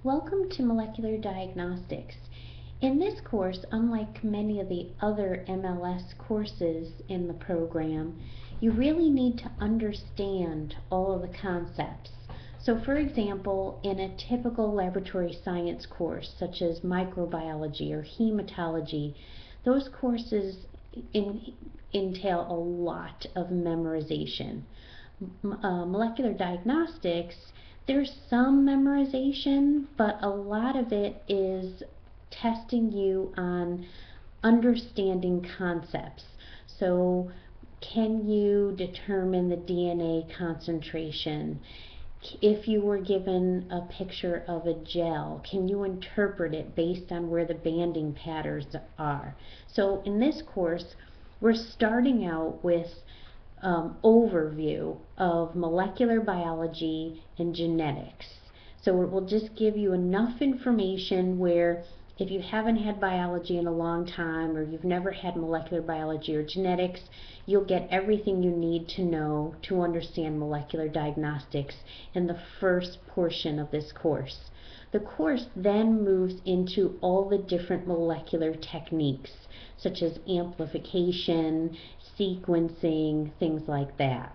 Welcome to Molecular Diagnostics. In this course, unlike many of the other MLS courses in the program, you really need to understand all of the concepts. So for example, in a typical laboratory science course, such as microbiology or hematology, those courses entail a lot of memorization. Molecular diagnostics, there's some memorization, but a lot of it is testing you on understanding concepts. So can you determine the DNA concentration? If you were given a picture of a gel, can you interpret it based on where the banding patterns are? So in this course, we're starting out with overview of molecular biology and genetics. So it will just give you enough information where if you haven't had biology in a long time, or you've never had molecular biology or genetics, you'll get everything you need to know to understand molecular diagnostics in the first portion of this course. The course then moves into all the different molecular techniques, such as amplification, sequencing, things like that.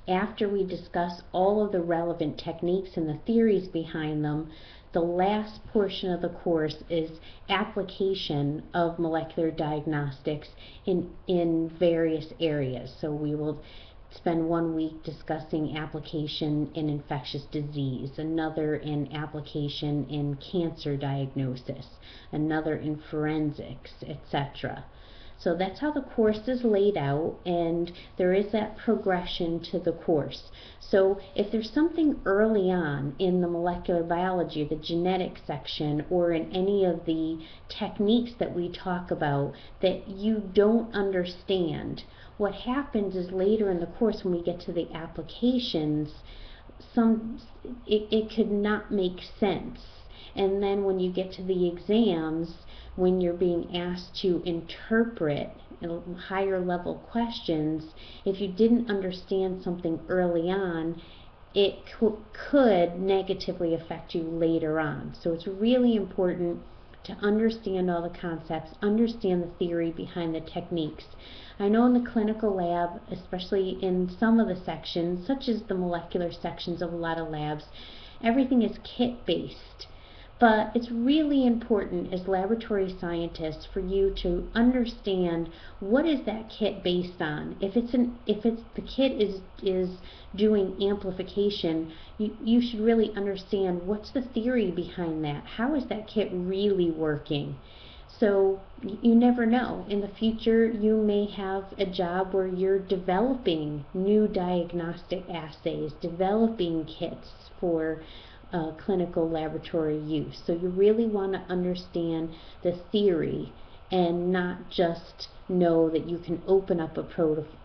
After we discuss all of the relevant techniques and the theories behind them, the last portion of the course is application of molecular diagnostics in various areas. So we will spend 1 week discussing application in infectious disease, another in application in cancer diagnosis, another in forensics, etc. So that's how the course is laid out, and there is that progression to the course. So if there's something early on in the molecular biology, the genetic section, or in any of the techniques that we talk about that you don't understand, what happens is later in the course when we get to the applications, it could not make sense. And then when you get to the exams, when you're being asked to interpret higher level questions, if you didn't understand something early on, it could negatively affect you later on. So it's really important to understand all the concepts, understand the theory behind the techniques. I know in the clinical lab, especially in some of the sections, such as the molecular sections of a lot of labs, everything is kit-based. But it's really important as laboratory scientists for you to understand what is that kit based on. If the kit is doing amplification, you should really understand what's the theory behind that. How is that kit really working? So you never know. In the future, you may have a job where you're developing new diagnostic assays, developing kits for clinical laboratory use. So you really want to understand the theory and not just know that you can open up a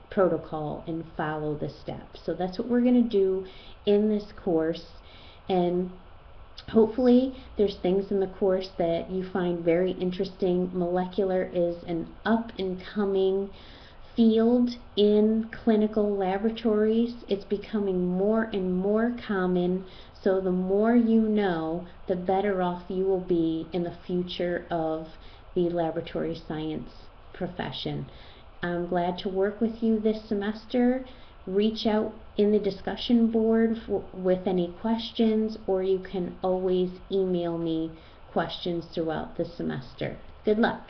protocol and follow the steps. So that's what we're going to do in this course, and hopefully there's things in the course that you find very interesting. Molecular is an up-and-coming field in clinical laboratories. It's becoming more and more common, so the more you know, the better off you will be in the future of the laboratory science profession. I'm glad to work with you this semester. Reach out in the discussion board with any questions, or you can always email me questions throughout the semester. Good luck.